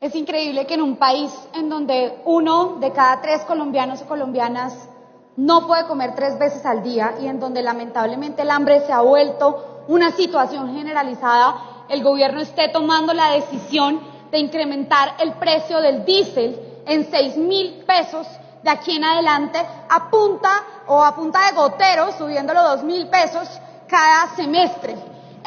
Es increíble que en un país en donde 1 de cada 3 colombianos y colombianas no puede comer 3 veces al día y en donde lamentablemente el hambre se ha vuelto una situación generalizada, el gobierno esté tomando la decisión de incrementar el precio del diésel en 6.000 pesos de aquí en adelante a punta de gotero, subiéndolo 2.000 pesos cada semestre.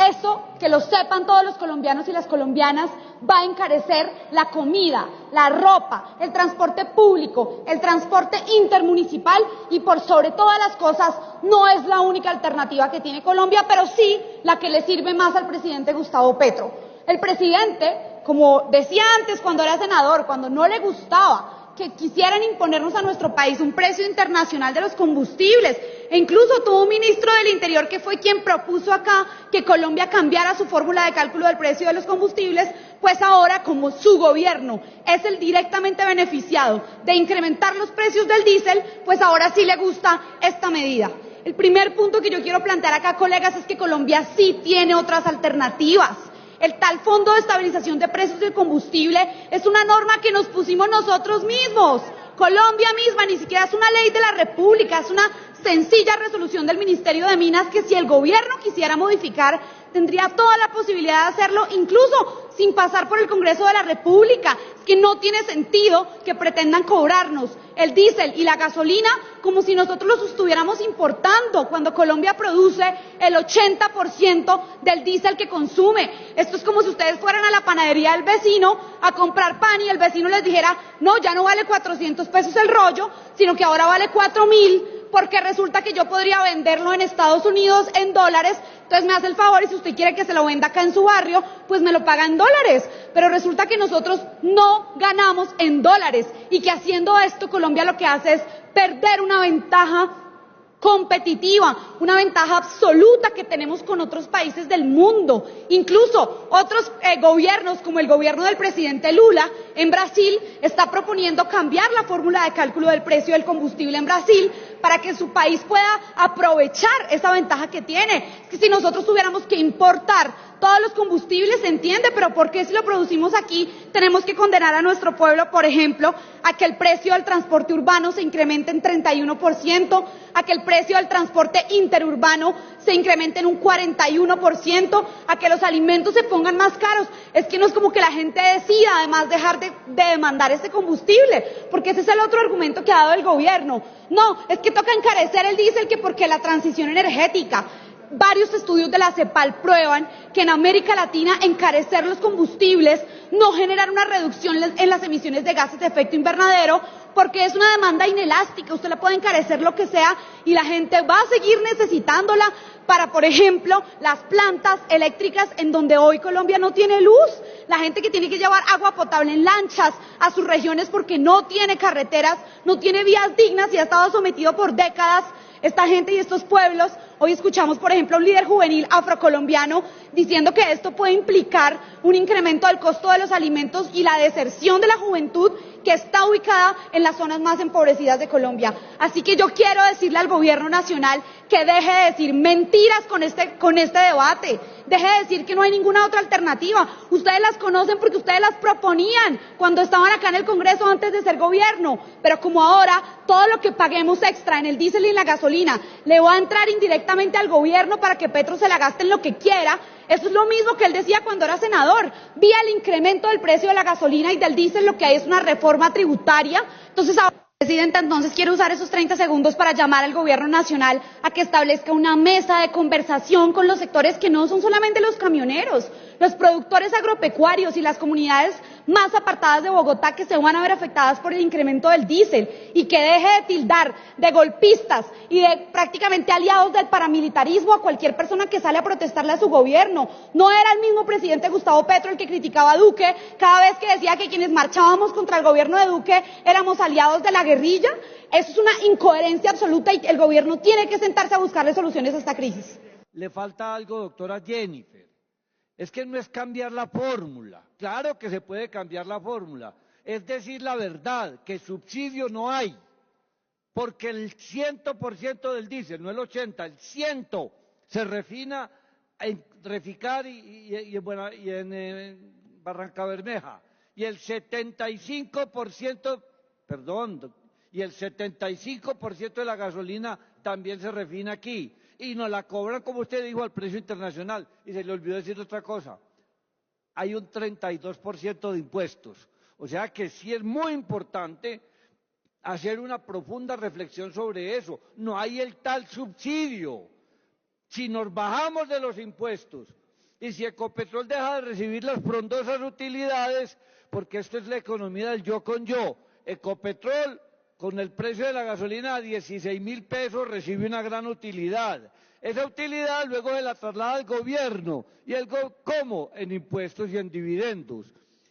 Eso, que lo sepan todos los colombianos y las colombianas, va a encarecer la comida, la ropa, el transporte público, el transporte intermunicipal y por sobre todas las cosas no es la única alternativa que tiene Colombia, pero sí la que le sirve más al presidente Gustavo Petro. El presidente, como decía antes cuando era senador, cuando no le gustaba que quisieran imponernos a nuestro país un precio internacional de los combustibles, e incluso tuvo un ministro del Interior que fue quien propuso acá que Colombia cambiara su fórmula de cálculo del precio de los combustibles, pues ahora, como su gobierno es el directamente beneficiado de incrementar los precios del diésel, pues ahora sí le gusta esta medida. El primer punto que yo quiero plantear acá, colegas, es que Colombia sí tiene otras alternativas. El tal Fondo de Estabilización de Precios del Combustible es una norma que nos pusimos nosotros mismos. Colombia misma, ni siquiera es una ley de la República, es una sencilla resolución del Ministerio de Minas que si el gobierno quisiera modificar, tendría toda la posibilidad de hacerlo, incluso sin pasar por el Congreso de la República. Es que no tiene sentido que pretendan cobrarnos el diésel y la gasolina como si nosotros los estuviéramos importando, cuando Colombia produce el 80% del diésel que consume. Esto es como si ustedes fueran a la panadería del vecino a comprar pan y el vecino les dijera, no, ya no vale 400 pesos el rollo, sino que ahora vale 4.000, porque resulta que yo podría venderlo en Estados Unidos en dólares, entonces me hace el favor y si usted quiere que se lo venda acá en su barrio, pues me lo paga en dólares. Pero resulta que nosotros no ganamos en dólares y que haciendo esto Colombia lo que hace es perder una ventaja competitiva, una ventaja absoluta que tenemos con otros países del mundo. Incluso otros gobiernos, como el gobierno del presidente Lula en Brasil, está proponiendo cambiar la fórmula de cálculo del precio del combustible en Brasil para que su país pueda aprovechar esa ventaja que tiene. Es que si nosotros tuviéramos que importar todos los combustibles, se entiende, pero ¿por qué si lo producimos aquí tenemos que condenar a nuestro pueblo, por ejemplo, a que el precio del transporte urbano se incremente en 31%, a que el precio del transporte interurbano se incremente en un 41%, a que los alimentos se pongan más caros? Es que no es como que la gente decida además dejar de demandar ese combustible, porque ese es el otro argumento que ha dado el gobierno. No, es que toca encarecer el diésel que porque la transición energética. Varios estudios de la CEPAL prueban que en América Latina encarecer los combustibles no genera una reducción en las emisiones de gases de efecto invernadero, porque es una demanda inelástica. Usted le puede encarecer lo que sea y la gente va a seguir necesitándola para, por ejemplo, las plantas eléctricas en donde hoy Colombia no tiene luz. La gente que tiene que llevar agua potable en lanchas a sus regiones porque no tiene carreteras, no tiene vías dignas y ha estado sometido por décadas esta gente y estos pueblos. Hoy escuchamos, por ejemplo, a un líder juvenil afrocolombiano diciendo que esto puede implicar un incremento del costo de los alimentos y la deserción de la juventud que está ubicada en las zonas más empobrecidas de Colombia. Así que yo quiero decirle al gobierno nacional que deje de decir mentiras con este debate, deje de decir que no hay ninguna otra alternativa. Ustedes las conocen porque ustedes las proponían cuando estaban acá en el Congreso antes de ser gobierno, pero como ahora todo lo que paguemos extra en el diésel y en la gasolina le va a entrar indirectamente al gobierno para que Petro se la gaste en lo que quiera. Eso es lo mismo que él decía cuando era senador. Vía el incremento del precio de la gasolina y del diésel, lo que hay es una reforma tributaria. Entonces, ahora, presidenta, quiero usar esos 30 segundos para llamar al gobierno nacional a que establezca una mesa de conversación con los sectores que no son solamente los camioneros, los productores agropecuarios y las comunidades más apartadas de Bogotá que se van a ver afectadas por el incremento del diésel, y que deje de tildar de golpistas y de prácticamente aliados del paramilitarismo a cualquier persona que sale a protestarle a su gobierno. No era el mismo presidente Gustavo Petro el que criticaba a Duque cada vez que decía que quienes marchábamos contra el gobierno de Duque éramos aliados de la guerrilla. Eso es una incoherencia absoluta y el gobierno tiene que sentarse a buscarle soluciones a esta crisis. Le falta algo, doctora Jennifer. Es que no es cambiar la fórmula. Claro que se puede cambiar la fórmula. Es decir la verdad, que subsidio no hay. Porque el 100% del diésel, no el 80%, el 100% se refina en Reficar y en Barranca Bermeja. y el 75%, perdón, y el 75% de la gasolina también se refina aquí. Y nos la cobran, como usted dijo, al precio internacional. Y se le olvidó decir otra cosa. Hay un 32% de impuestos. O sea que sí es muy importante hacer una profunda reflexión sobre eso. No hay el tal subsidio. Si nos bajamos de los impuestos y si Ecopetrol deja de recibir las frondosas utilidades, porque esto es la economía del yo con yo, Ecopetrol con el precio de la gasolina a 16.000 pesos recibe una gran utilidad. Esa utilidad luego se la traslada al gobierno. ¿Y cómo? En impuestos y en dividendos.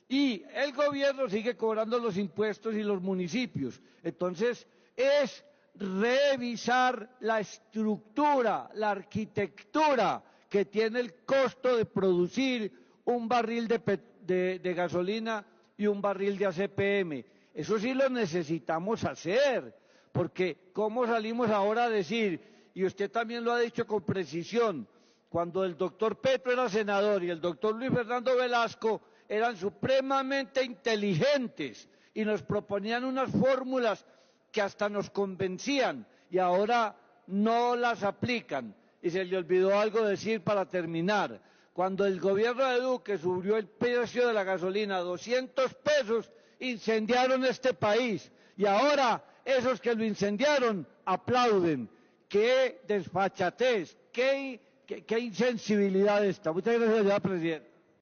Y el gobierno sigue cobrando los impuestos y los municipios. Entonces, es revisar la estructura, la arquitectura que tiene el costo de producir un barril de gasolina y un barril de ACPM. Eso sí lo necesitamos hacer, porque ¿cómo salimos ahora a decir, y usted también lo ha dicho con precisión, cuando el doctor Petro era senador y el doctor Luis Fernando Velasco eran supremamente inteligentes y nos proponían unas fórmulas que hasta nos convencían y ahora no las aplican? Y se le olvidó algo decir para terminar. Cuando el gobierno de Duque subió el precio de la gasolina a 200 pesos, incendiaron este país. Y ahora esos que lo incendiaron aplauden. ¡Qué desfachatez! ¡Qué insensibilidad esta! Muchas gracias, señora presidenta.